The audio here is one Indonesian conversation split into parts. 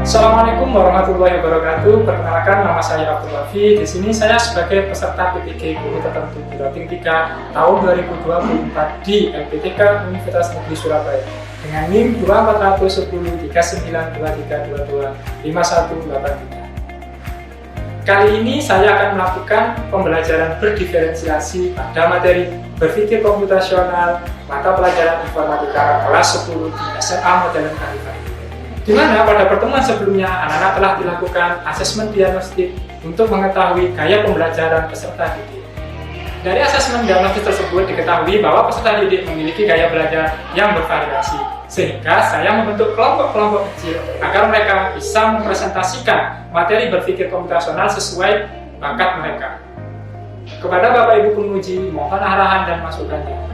Assalamualaikum warahmatullahi wabarakatuh. Perkenalkan, nama saya Abdul Wafi. Di sini saya sebagai peserta PTG Guru Tertentu Piloting 3 tahun 2024 di LPTK Universitas Negeri Surabaya dengan NIM 2410 392322 5183. Kali ini saya akan melakukan pembelajaran berdiferensiasi pada materi berpikir komputasional mata pelajaran informatika kelas 10 di SMA Modern Arifan. Di mana pada pertemuan sebelumnya anak-anak telah dilakukan asesmen diagnostik untuk mengetahui gaya pembelajaran peserta didik. Dari asesmen diagnostik tersebut diketahui bahwa peserta didik memiliki gaya belajar yang bervariasi, sehingga saya membentuk kelompok-kelompok kecil agar mereka bisa mempresentasikan materi berpikir komputasional sesuai bakat mereka. Kepada Bapak Ibu penguji, mohon arahan dan masukannya.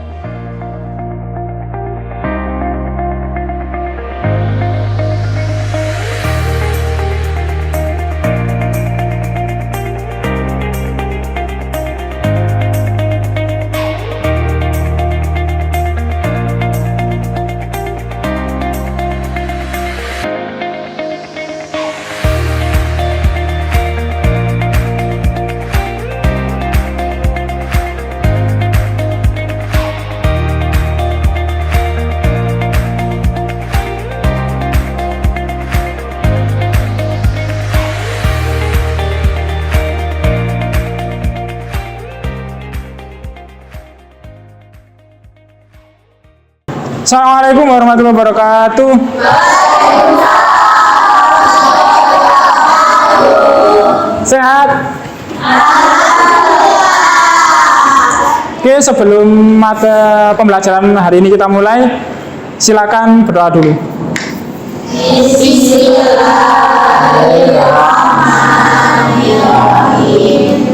Assalamualaikum warahmatullahi wabarakatuh. Sehat? Oke, sebelum mata pembelajaran hari ini kita mulai, silakan berdoa dulu. Bismillahirrahmanirrahim.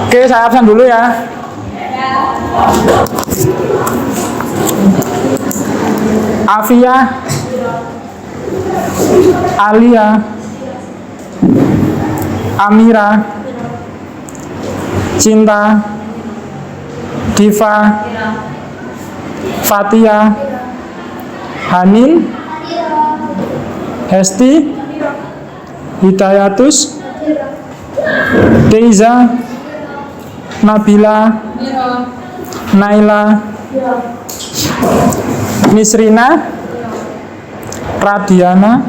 Oke, saya absen dulu ya. Afia, Alia, Amira, Cinta, Diva, Fatia, Hanin, Hesti, Hidayatus, Deiza, Nabila, Naila, Misrina, Radiana,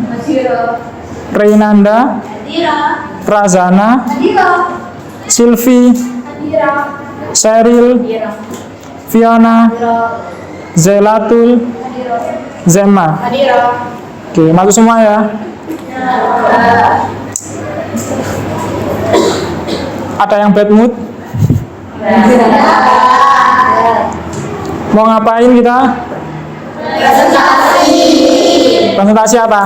Reynanda, Razana, Silvi, Sheryl, Fiona, Zelatul, Zema. Oke, masuk semua ya. Ada yang bad mood? Mau ngapain kita? Presentasi apa?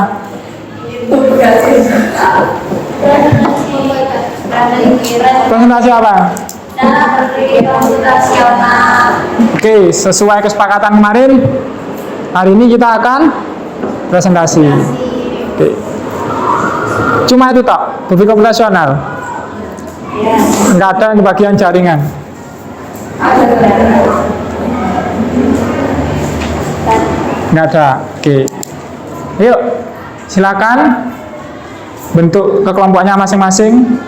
Presentasi apa? Oke, sesuai kesepakatan kemarin, hari ini kita akan presentasi. Oke. Cuma itu tak, berpikir komputasional. Enggak ada yang bagian jaringan. Enggak ada. Oke. Yuk, silakan bentuk ke kelompoknya masing-masing.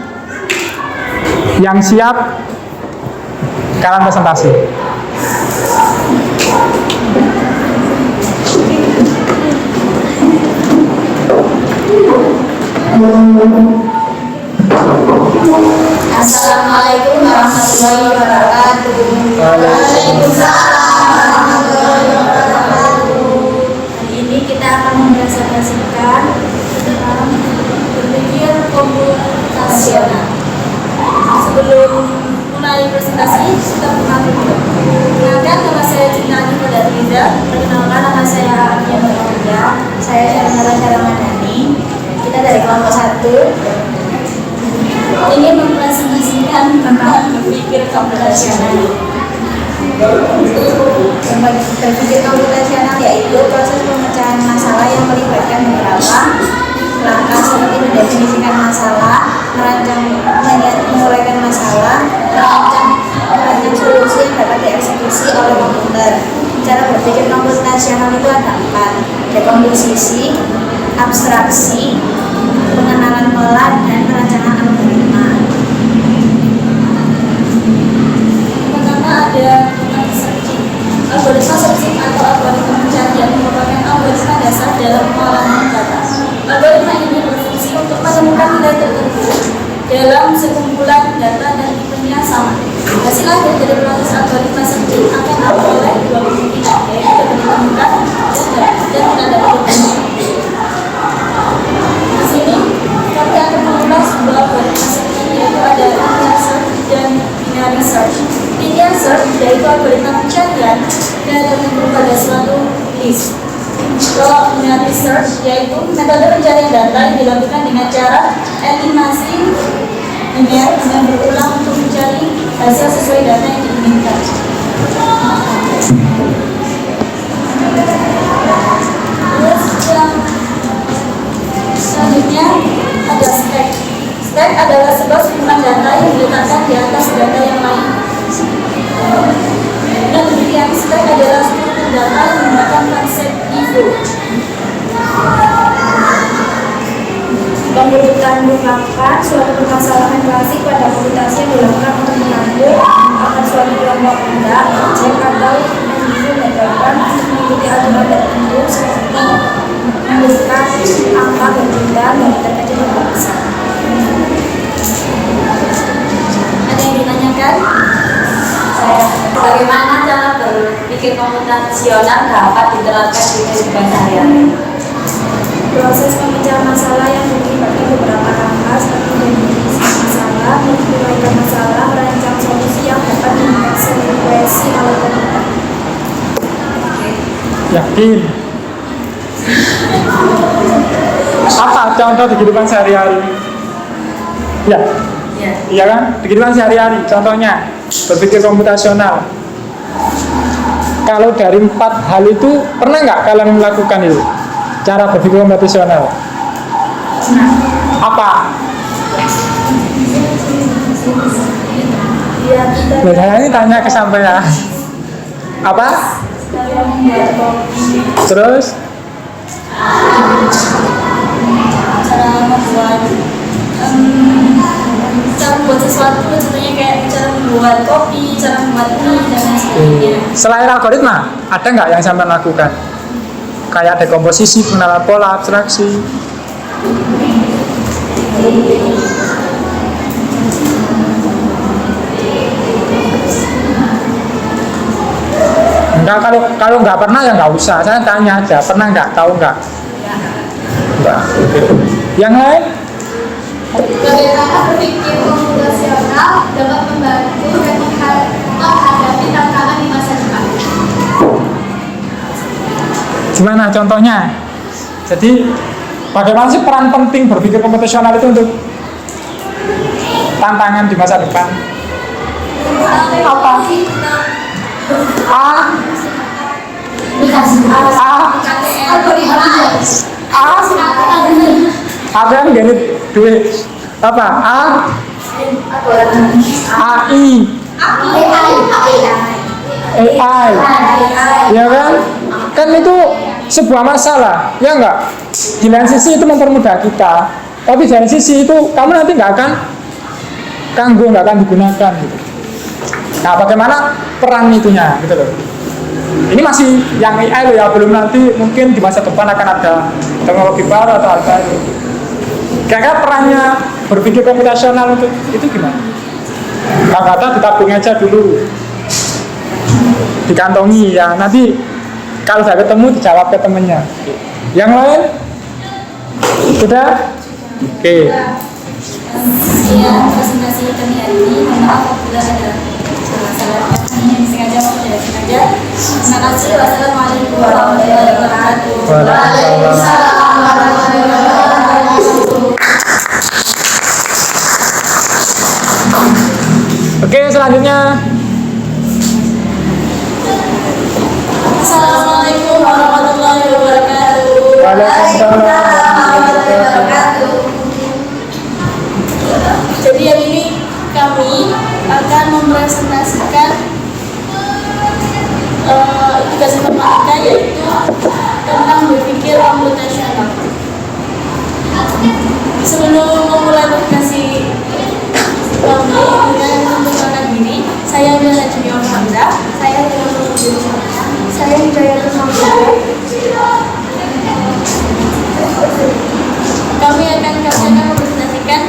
Yang siap, kalian presentasi. Assalamualaikum warahmatullahi wabarakatuh. Waalaikumsalam warahmatullahi wabarakatuh. Hari ini kita akan mempresentasikan tentang berpikir komputasional. Sebelum mulai presentasi, kita perkenalkan nama saya Cinta Diva. Perkenalkan nama saya Afia Nurulida. Saya Syarmala Syaramanani. Kita dari kelompok 1. Ini mempresentasikan tentang berpikir komputasional. Berpikir komputasional yaitu proses pemecahan masalah yang melibatkan beberapa langkah seperti mendefinisikan masalah, menguraikan masalah, merancang solusi yang dapat dieksekusi oleh komputer. Cara berpikir komputasional itu ada 4: dekomposisi, abstraksi, pengenalan pola, dan perancangan algoritma. Pertama ada algoritma searching atau algoritma pencarian merupakan algoritma dasar dalam pengolahan data. Algoritma ini berfungsi untuk menemukan nilai tertentu dalam sekumpulan data dan tipenya sama. Hasil akhir dari proses algoritma searching akan diperoleh dua kemungkinan, yaitu dapat ditemukan dan tidak dapat ditemukan. Di sini kami akan mengulas dua algoritma searching, yaitu ada linear search dan binary search. Linear search yaitu algoritma pencarian yang terbentuk pada suatu list. Kalau binary search yaitu metode pencarian data yang dilakukan dengan cara eliminasi linear dengan berulang untuk mencari hasil sesuai data yang diinginkan. Terus yang selanjutnya ada stack. Stack adalah sebuah sumber data yang diletakkan di atas data yang lain. Dan demikian stack adalah struktur data yang menggunakan konsep IFO. Pengurutan merupakan suatu permasalahan klasik pada komputasi yang dilakukan untuk mengatur akan suatu kelompok benda, objek atau individu menyebabkan mengikuti aturan tertentu seperti memberikan angka berbeda dari terkecil ke besar. Ada yang ditanyakan? Bagaimana cara berpikir komputasional dapat diterapkan di kehidupan sehari-hari? Proses pemecahan masalah yang melibatkan beberapa langkah seperti definisi masalah, menguraikan masalah, merancang solusi yang dapat dieksekusi oleh komputer. Yakin? Apa contoh di kehidupan sehari-hari? Ya, iya kan? Di kehidupan sehari-hari, contohnya berpikir komputasional. Kalau dari 4 hal itu, pernah nggak kalian melakukan itu? Cara berpikir komputasional apa? Nah, ini tanya ke sampean apa? Terus? Cara membuat sesuatu, contohnya kayak cara membuat kopi, cara membuat mie, dan lain sebagainya. Selain algoritma, ada nggak yang sampean lakukan? Kayak dekomposisi, pengenalan pola, abstraksi. Enggak, kalau nggak pernah ya nggak usah. Saya tanya aja, pernah nggak? Tahu nggak? Enggak. Yang lain? Bagaimana berpikir komputasional dapat membantu dan menghadapi tantangan di masa depan? Gimana contohnya? Jadi bagaimana sih peran penting berpikir komputasional itu untuk tantangan di masa depan? Apa? Apa yang gini duit? Apa? AI, ya kan? Kan itu sebuah masalah, ya enggak? Di lain sisi itu mempermudah kita, tapi dari sisi itu kamu nanti nggak akan kanggo, nggak akan digunakan gitu. Nah, bagaimana peran itunya gitu loh. Ini masih yang AI loh ya, belum nanti mungkin di masa depan akan ada teknologi baru atau hal baru. Kira-kira perannya berpikir komputasional untuk itu gimana? Kata ditabung aja dulu, dikantongi ya, nanti kalau saya ketemu dijawab ke temennya. Yang lain? Sudah? Oke. Sekian presentasi kami hari ini. Mohon maaf apabila ada salah yang sengaja maupun tidak sengaja. Terima kasih. Wassalamualaikum warahmatullahi wabarakatuh. Waalaikumsalam warahmatullahi wabarakatuh. selanjutnya. Assalamualaikum warahmatullahi wabarakatuh. Waalaikumsalam warahmatullahi wabarakatuh. Jadi yang ini kami akan mempresentasikan tugas informatika, yaitu tentang berpikir komputasional. Sebelum memulai presentasi kami dengan memperkenalkan diri, saya adalah Junior Hamzah, saya adalah saya Hidayatul Hamzah. Kami akan mempresentasikan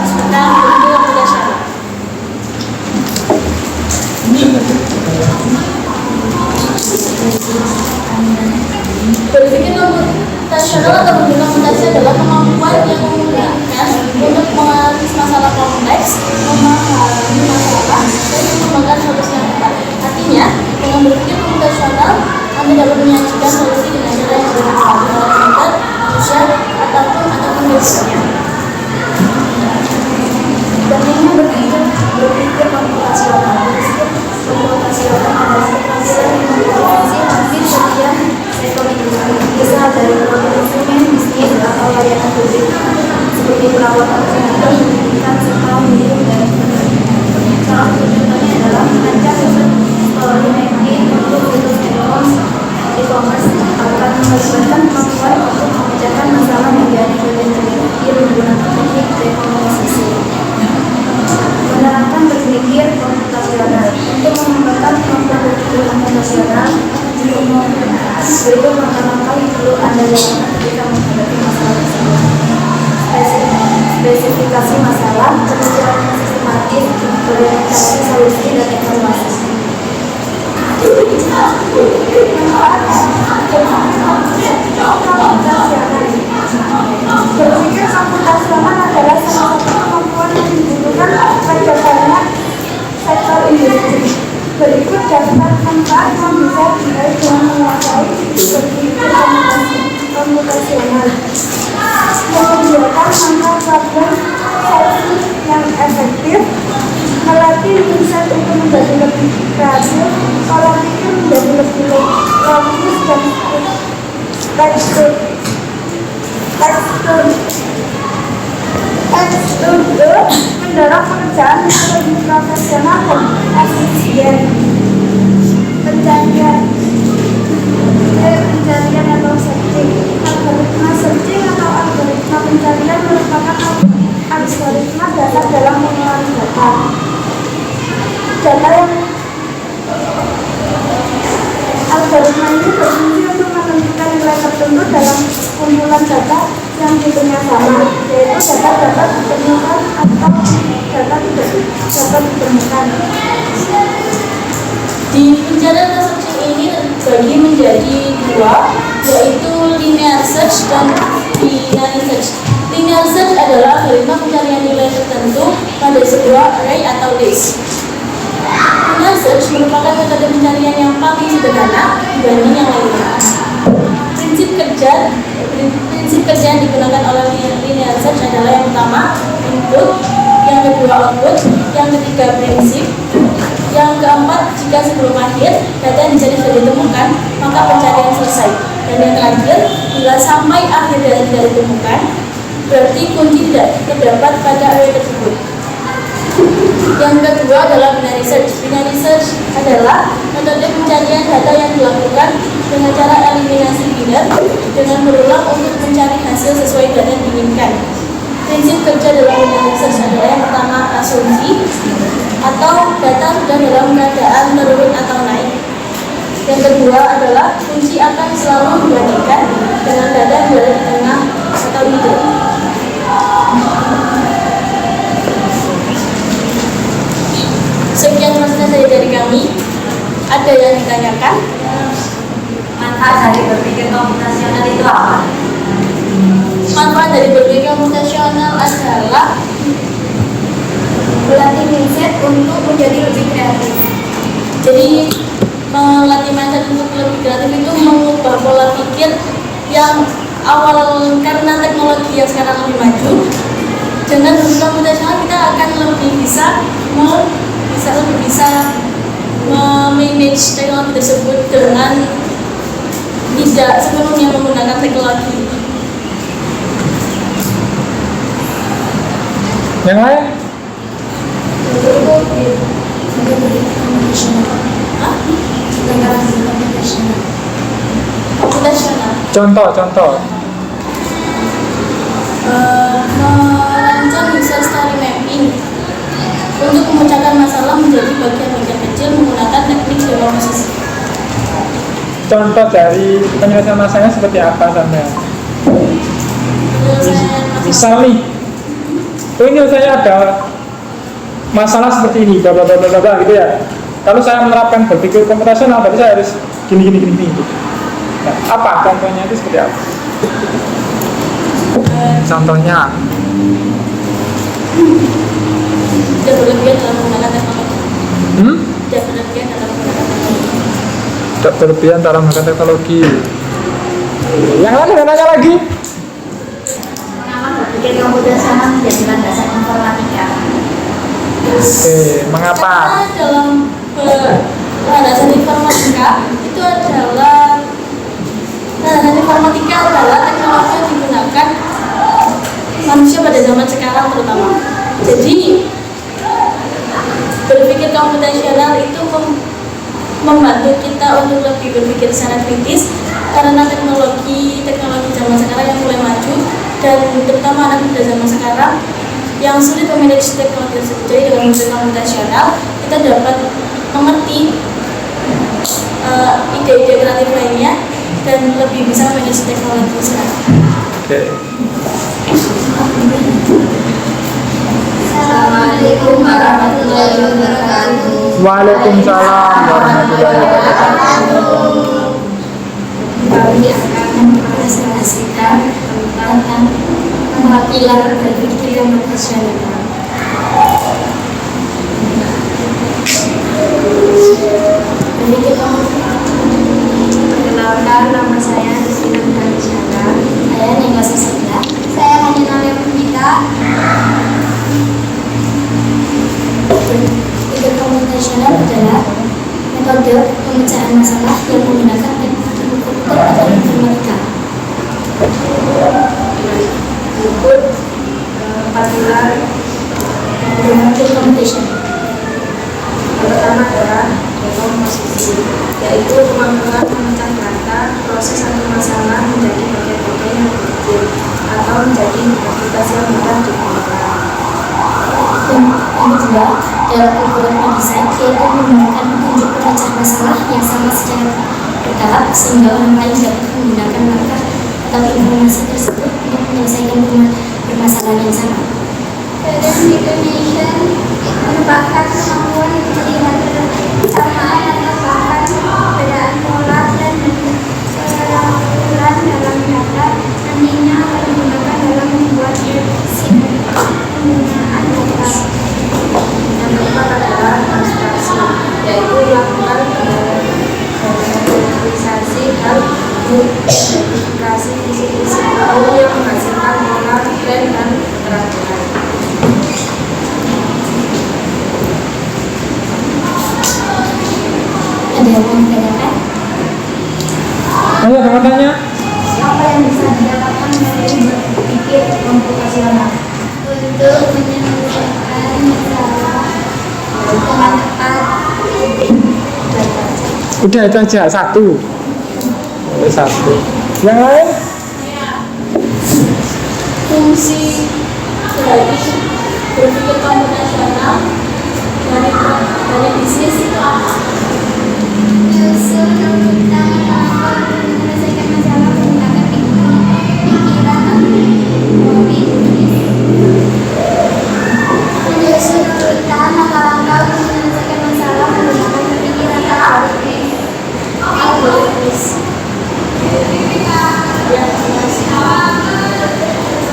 tentang berpikir komputasional. Berpikir komputasional atau berpikir komputasi adalah kemampuan yang memungkinkan untuk menganalisis masalah kompleks, memahami masalah, dan mengembangkan solusi yang tepat. Artinya, dengan berpikir komputasional, Anda dapat menyajikan solusi dengan cara yang bermanfaat oleh komputer, manusia, apapun bentuknya. Dan ini berpikir komputasional. Komputasional adalah keterampilan yang mengkombinasi hampir setiap sektor industri, misal dari konsumen, bisnis, atau layanan publik, seperti perawatan kesehatan, pendidikan, serta minum dan sebagainya. Cara tujuannya adalah merancang riset teknologi untuk situs e-commerce akan melibatkan kemampuan untuk memecahkan masalah yang dihadapi oleh peneliti menggunakan teknik dekomposisi. Menerapkan berpikir komputasional untuk mengembangkan kemampuan berpikir komputasional berikut langkah-langkah yang perlu Anda lakukan ketika menghadapi masalah tersebut. Spesifikasi masalah, pemikiran yang sistematis, orientasi solusi dan evaluasi. Berpikir komputasional adalah salah satu kemampuan yang dibutuhkan pada banyak sektor industri. Berikut daftar manfaat yang bisa diraih dengan menguasai berpikir komputasional. Menyediakan langkah problem solving yang efektif, melatih mindset untuk menjadi lebih kreatif, pola pikir menjadi lebih logis dan tekstur mendorong pekerjaan yang lebih profesional dan efisien. Pencarian atau searching. Algoritma searching atau algoritma pencarian merupakan algoritma dasar dalam mengulang data. Algoritma ini berfungsi untuk menentukan nilai tertentu dalam kumpulan data yang tipenya sama, yaitu data dapat ditemukan atau data tidak dapat ditemukan. Di pencarian atau searching ini terbagi menjadi dua, yaitu linear search dan binary search. Linear search adalah algoritma pencarian nilai tertentu pada sebuah array atau list. Linear search merupakan metode pencarian yang paling sederhana dibanding yang lainnya. Prinsip kerja yang digunakan oleh linear search adalah yang pertama input, yang kedua output, yang ketiga prinsip, yang keempat jika sebelum akhir data yang dicari sudah ditemukan maka pencarian selesai, dan yang terakhir bila sampai akhir data tidak ditemukan berarti kunci tidak terdapat pada array tersebut. Yang kedua adalah binary search. Binary search adalah metode pencarian data yang dilakukan dengan cara eliminasi biner dengan berulang untuk mencari hasil sesuai data yang diinginkan. Prinsip kerja dalam binary search adalah yang pertama asumsi atau data sudah dalam keadaan menurun atau naik. Yang kedua adalah kunci akan selalu dibandingkan dengan data yang berada di tengah atau middle. Sekian presentasi dari kami. Ada yang ditanyakan? Manfaat dari berpikir komputasional itu apa? Manfaat dari berpikir komputasional adalah melatih mindset untuk menjadi lebih kreatif. Jadi melatih mindset untuk lebih kreatif itu mengubah pola pikir yang awal karena teknologi yang sekarang lebih maju. dengan berpikir komputasional kita akan lebih bisa memanage teknologi tersebut dengan tidak sepenuhnya menggunakan teknologi. Yang lain? Komputasional. Contoh. Merancang user story mapping untuk memecahkan masalah menjadi bagian-bagian kecil menggunakan teknik skema posisi. Contoh dari penyelesaian masalahnya seperti apa sampai? Misal nih, ini saya ada masalah seperti ini, bla bla bla bla bla gitu ya. Kalau saya menerapkan berpikir komputasional, berarti saya harus gini. Nah, apa contohnya itu seperti apa? Contohnya? Tidak berlebihan dalam menggunakan teknologi. Tidak berlebihan dalam menggunakan teknologi. Tidak berlebihan dalam menggunakan teknologi. Yang lain ada nanya lagi? Mengapa berpikir komputasional menjadi landasan informatika? Mengapa? Karena dalam landasan informatika itu adalah teknologi yang digunakan manusia pada zaman sekarang terutama. Jadi berpikir komputasional itu membantu kita untuk lebih berpikir secara kritis karena teknologi zaman sekarang yang mulai maju dan terutama anak muda zaman sekarang yang sulit memanage teknologi tersebut. Jadi dengan berpikir komputasional kita dapat mengerti ide-ide kreatif lainnya dan lebih bisa memanage teknologi sekarang. Oke. Assalamualaikum warahmatullahi wabarakatuh. Waalaikumsalam warahmatullahi wabarakatuh. Kami akan mempresentasikan tentang 4 pilar berpikir komputasional. Berpikir komputasional. Perkenalkan, nama saya Rizky Nurhaliana. Saya Nengah Sasida. Saya Hanina Lepundita. Berpikir komputasional adalah metode pemecahan masalah yang menggunakan teknologi komputer atau informatika. Berikut 4 pilar berpikir komputasional. Yang pertama adalah dekomposisi, yaitu kemampuan memecah data, proses atau masalah menjadi bagian-bagian yang kecil atau menjadi aktivitas yang mudah digunakan. Yang kedua, dalam algoritma desain, yaitu menggunakan petunjuk pemecah masalah yang sama secara bertahap sehingga orang lain dapat menggunakan langkah atau informasi tersebut untuk menyelesaikan permasalahan yang sama. Pattern recognition merupakan kemampuan untuk melihat kesamaan atau bahkan perbedaan pola dan peraturan dalam data, nantinya akan digunakan dalam membuat prediksi penggunaan data. Yang keempat adalah abstraksi, yaitu melakukan generalisasi dan identifikasi visi-visi baru yang menghasilkan pola, tren, dan peraturan. Ada yang mau ditanyakan? Ayo teman-temannya. Apa yang bisa didapatkan dari berpikir komputasional? Untuk menyelesaikan masalah dengan tepat. Udah itu aja, satu. Yang lain? Fungsi dari berpikir komputasional dari bisnis itu apa? Menyusun urutan kemampuan menyelesaikan masalah menggunakan pikiran logis. Menyusun urutan langkah-langkah untuk menyelesaikan masalah menggunakan pikiran algoritmis.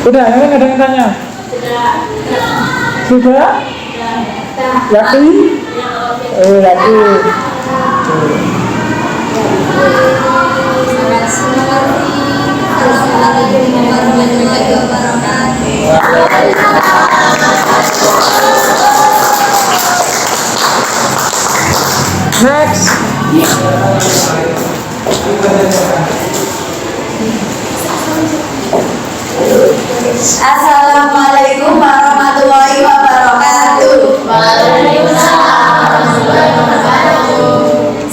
Udah, yang lain ada yang tanya? Sudah? Yakin? Yakin. Assalamualaikum warahmatullahi wabarakatuh. Assalamualaikum warahmatullahi wabarakatuh.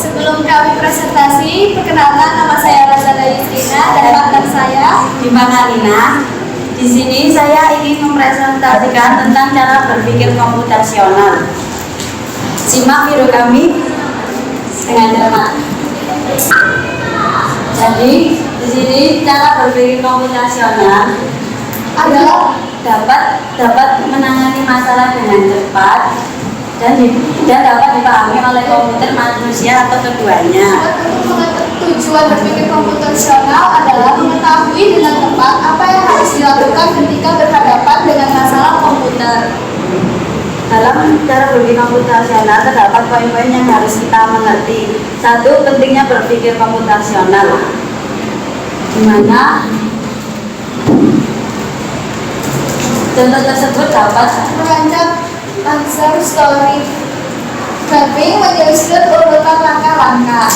Sebelum kami presentasi, perkenalkan nama saya Razada Yusrina dan partner saya Bima Karina. Di sini saya ingin mempresentasikan tentang cara berpikir komputasional. Simak video kami dengan cermat. Jadi, di sini cara berpikir komputasional adalah dapat menangani masalah dengan cepat dan dapat dipahami oleh komputer, manusia atau keduanya. Tujuan berpikir komputasional adalah mengetahui dengan tepat apa yang harus dilakukan ketika berhadapan dengan masalah komputer. Dalam cara berpikir komputasional terdapat poin-poin yang harus kita mengerti. Satu, pentingnya berpikir komputasional, di mana contoh tersebut dapat Merancang answer story mapping, menyusun urutan langkah-langkah.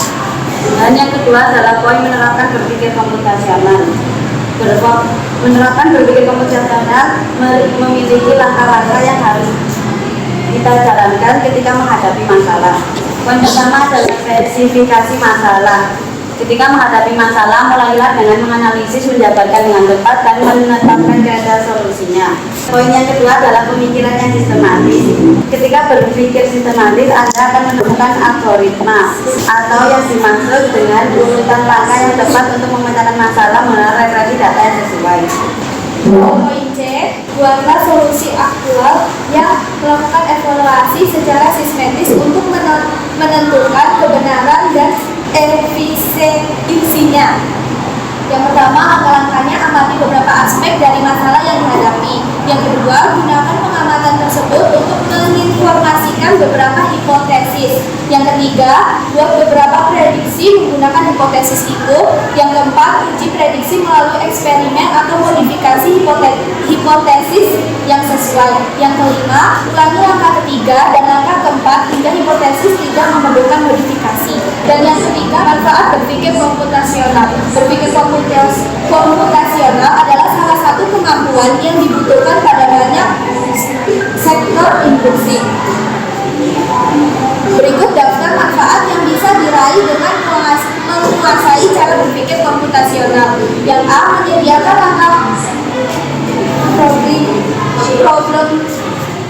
dan yang kedua adalah poin menerapkan berpikir komputasional. Menerapkan berpikir komputasional memiliki langkah-langkah yang harus kita jalankan ketika menghadapi masalah. Poin pertama adalah spesifikasi masalah. Ketika menghadapi masalah, mulailah dengan menganalisis, menjabarkan dengan tepat, dan menetapkan kriteria solusinya. Poin yang kedua adalah pemikiran yang sistematis. Ketika berpikir sistematis, Anda akan menemukan algoritma atau yang dimaksud dengan urutan langkah yang tepat untuk memecahkan masalah melalui referensi data yang sesuai. Poin C, buatlah solusi aktual yang melakukan evaluasi secara sistematis untuk menentukan kebenaran dan efisiensinya. Yang pertama, langkah-langkahnya amati beberapa aspek dari masalah yang dihadapi. Yang kedua, gunakan pengamatan tersebut untuk menginformasikan beberapa hipotesis. Yang ketiga, buat beberapa prediksi menggunakan hipotesis itu. Yang keempat, uji prediksi melalui eksperimen atau modifikasi hipotesis yang sesuai. Yang kelima, ulangi langkah ketiga dan langkah keempat hingga hipotesis tidak memerlukan modifikasi. Dan yang ketiga, manfaat berpikir komputasional. Berpikir komputasional adalah salah satu kemampuan yang dibutuhkan pada banyak sektor industri. Berikut daftar manfaat yang bisa diraih dengan menguasai cara berpikir komputasional. Yang A, menyediakan langkah problem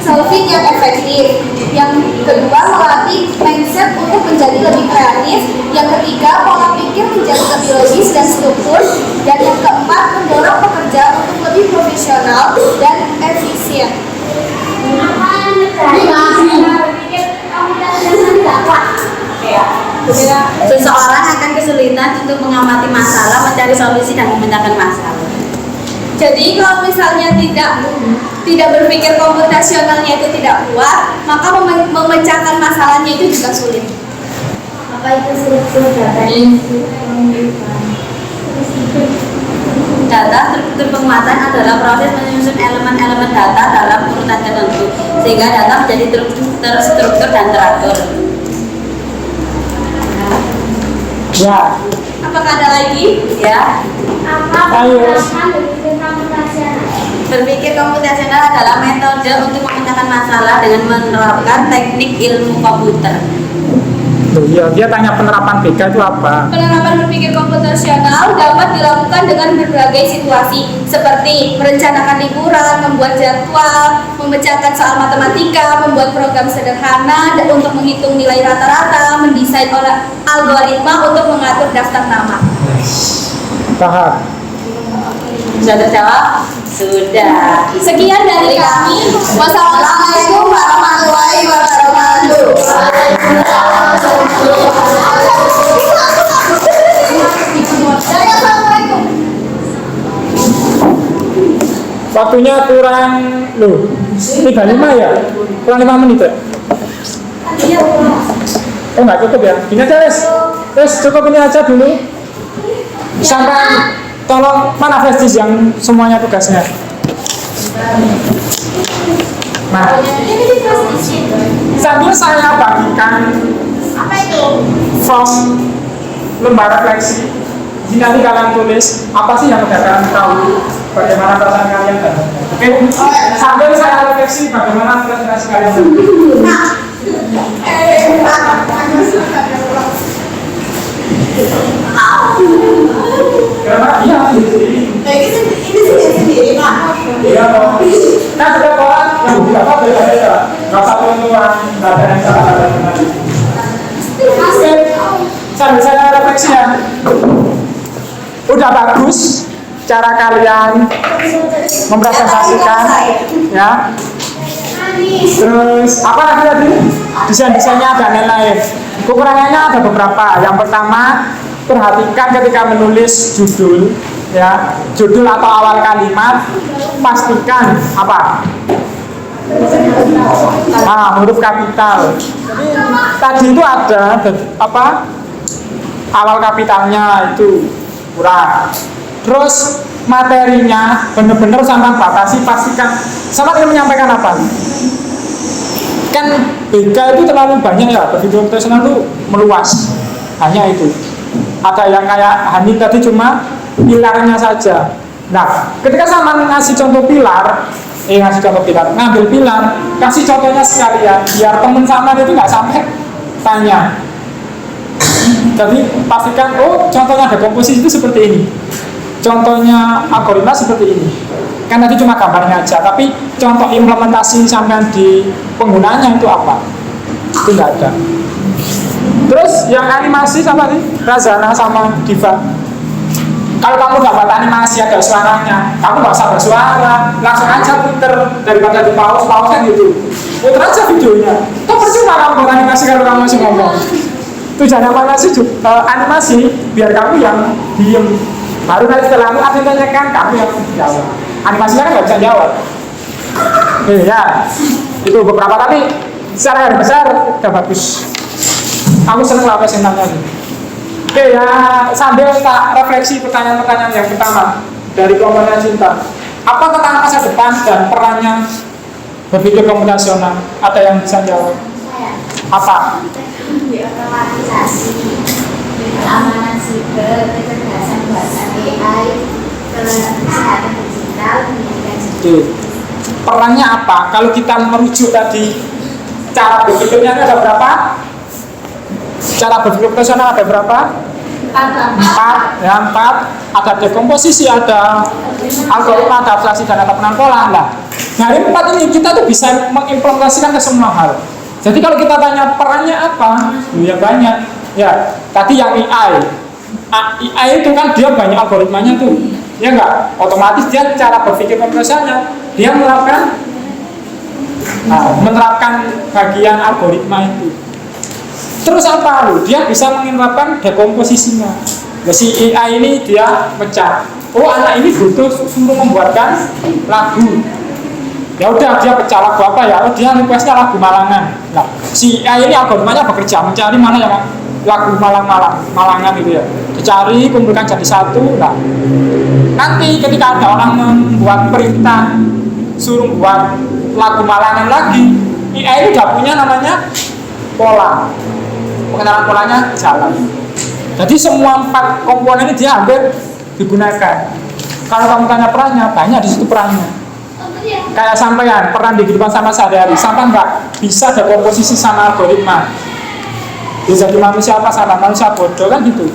solving yang efektif. Yang kedua, melatih mindset untuk menjadi lebih kreatif. Yang ketiga, pola pikir menjadi lebih logis dan struktur. Dan yang keempat, mendorong pekerja untuk lebih profesional dan efisien. Seseorang akan kesulitan untuk mengamati masalah, mencari solusi, dan memecahkan masalah. Jadi kalau misalnya tidak berpikir komputasionalnya itu tidak kuat, maka memecahkan masalahnya itu juga sulit. Apa itu struktur data Data struktur penguatan adalah proses menyusun elemen-elemen data dalam urutan tertentu sehingga data menjadi terstruktur dan teratur. Ya, Apakah ada lagi? Ya, ayo. berpikir komputasional adalah metode untuk memecahkan masalah dengan menerapkan teknik ilmu komputer. Tuh, ya, dia tanya penerapan BK itu apa? Penerapan berpikir komputasional dapat dilakukan dengan berbagai situasi seperti merencanakan liburan, membuat jadwal, memecahkan soal matematika, membuat program sederhana dan untuk menghitung nilai rata-rata, mendesain algoritma untuk mengatur daftar nama. Paham? Sudah terjawab? Sudah. Sekian dari kami. Wassalamualaikum warahmatullahi wabarakatuh. Assalamualaikum. Waktunya kurang, loh, 35 ya? Kurang 5 menit ya? Oh nggak cukup ya? Gini aja wes cukup ini aja dulu. Sampai tolong mana flash disk yang semuanya tugasnya. Nah, sambil saya bagikan Apa from lembar refleksi. Jadi nanti kalian tulis apa sih yang udah kalian tahu, bagaimana perasaan kalian dan oke, sambil saya refleksi bagaimana presentasi kalian. Kenapa? Iya, ini sendiri, Pak. Iya, Pak. Nah, sudah orang yang berapa beda-beda. Nggak usah tuan-tuan, nggak ada yang salah, nggak ada yang benar. Oke, sambil saya refleksi ya. Udah bagus cara kalian mempresentasikan, ya. Terus apa lagi tadi? Desain-desainnya ada lain. Kekurangannya ada beberapa. Yang pertama, perhatikan ketika menulis judul, ya, judul atau awal kalimat, pastikan apa? Huruf kapital. Tadi itu ada apa? Awal kapitalnya itu kurang. Terus materinya benar-benar sampai batasi, pastikan. Sama dengan menyampaikan apa? Kan BK itu terlalu banyak ya, bervideo profesional itu meluas. Hanya itu. Ada yang kayak Hani tadi cuma pilarnya saja. Nah, ketika sama ngasih contoh pilar, ngambil pilar, kasih contohnya sekalian, biar temen sama itu nggak sampai tanya. Jadi pastikan, oh contohnya dekomposisi itu seperti ini, contohnya algoritma seperti ini. Kan tadi cuma gambarnya aja, tapi contoh implementasi sampai di penggunaannya itu apa? Itu nggak ada. Terus yang animasi sama sih, Razana sama Diva. Kalau kamu dapat animasi ada suaranya, kamu nggak usah bersuara, langsung aja puter daripada di pause kan gitu. Puter aja videonya. Toh percuma kamu animasi kalau kamu masih ngomong. Tujuan animasi biar kamu yang diem. Baru nanti setelah itu ada yang tanyakan, kamu yang jawab. Animasinya kan nggak bisa jawab. Ya, itu beberapa kali secara garis besar udah bagus. Aku seneng lah presentasinya. Oke ya, sambil tak refleksi pertanyaan-pertanyaan yang pertama dari komponen cinta. Apa tentang masa depan dan perannya berpikir komputasional? Ada yang bisa jawab? Apa? Otomatisasi, keamanan siber, kecerdasan buatan AI, kesehatan digital, pendidikan digital. Perannya apa? Kalau kita merujuk tadi cara berpikirnya ada berapa? Cara berpikir profesional ada berapa? 4. Ada dekomposisi, ada algoritma, ada abstraksi, dan ada penangkolan. Nah, dari 4 ini kita tuh bisa mengimplementasikan ke semua hal. Jadi kalau kita tanya perannya apa, ya banyak. Ya, tadi yang AI itu kan dia banyak algoritmanya tuh, ya enggak? Otomatis dia cara berpikir profesionalnya, dia menerapkan bagian algoritma itu. Terus apa lu? Dia bisa menerapkan dekomposisinya. Nah, si AI ini dia pecah. Oh, anak ini butuh suruh membuatkan lagu. Ya udah dia pecah lagu apa ya? Oh, dia requestnya lagu Malangan. Nah, si AI ini algoritmanya bekerja mencari mana yang lagu Malangan gitu ya. Dicari, kumpulkan jadi satu. Nah, nanti ketika ada orang membuat perintah suruh buat lagu Malangan lagi, AI ini udah punya namanya pola. Pengenalan polanya jalan. Jadi semua 4 komponen ini dia hampir digunakan. Kalau kamu tanya perannya, banyak di situ perannya. Kayak sampean peran di kehidupan sama sehari-hari, sampean nggak bisa ada komposisi sama algoritma. Bisa jadi manusia apa sama manusia bodoh kan gitu.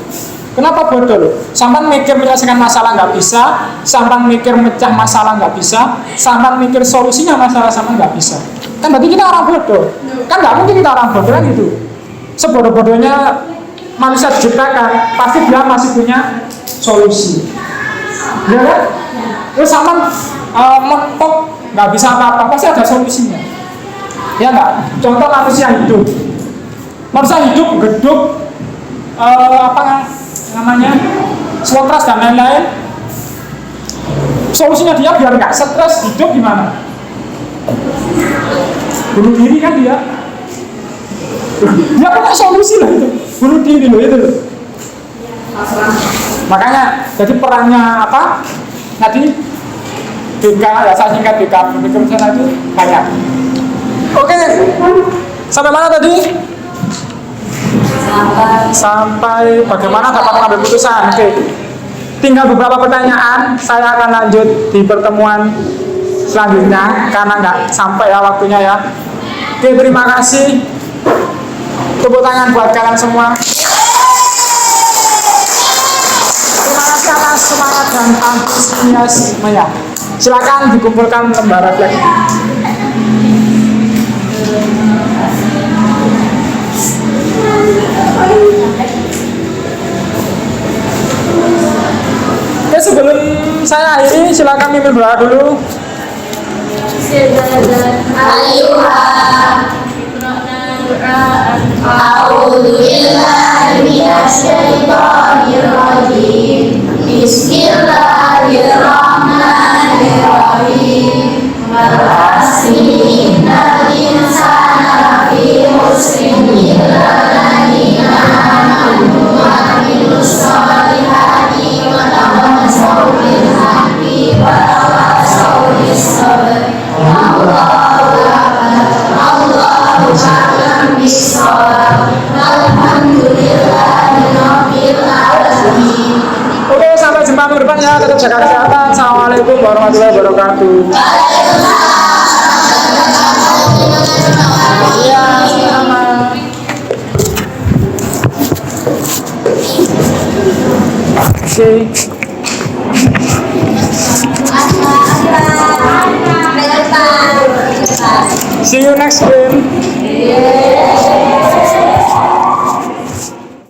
Kenapa bodoh loh? Sampean mikir menyelesaikan masalah nggak bisa, sampean mikir mecah masalah nggak bisa, sampean mikir solusinya masalah sama nggak bisa. Kan berarti kita orang bodoh. Kan nggak mungkin kita orang bodoh kan gitu. Sebodoh-bodohnya manusia diciptakan, pasti dia masih punya solusi. Ya kan? Terus sampean mentok nggak bisa apa-apa, pasti ada solusinya. Ya nggak? Contoh manusia hidup geduk, apa namanya, stres dan lain-lain. Solusinya dia biar nggak stres hidup gimana? Bunuh diri kan dia. Dia punya solusi lah itu, bunuh diri loh itu. Makanya jadi perannya apa? Tadi BK, ya saya singkat BK, berpikir sana itu banyak. Oke, sampai mana tadi? sampai bagaimana dapat mengambil putusan. Oke. Tinggal beberapa pertanyaan, saya akan lanjut di pertemuan selanjutnya karena nggak sampai ya waktunya ya. Oke, terima kasih. Tepuk tangan buat kalian semua. Terima kasih atas semangat dan antusiasmenya. Silakan dikumpulkan lembar refleksi. Oke, sebelum saya akhiri, silakan mimpin doa dulu. Oke, sampai jumpa minggu depan ya. Tetap jaga kesehatan. Assalamualaikum warahmatullahi wabarakatuh. Iya, sama. Oke. See you next game.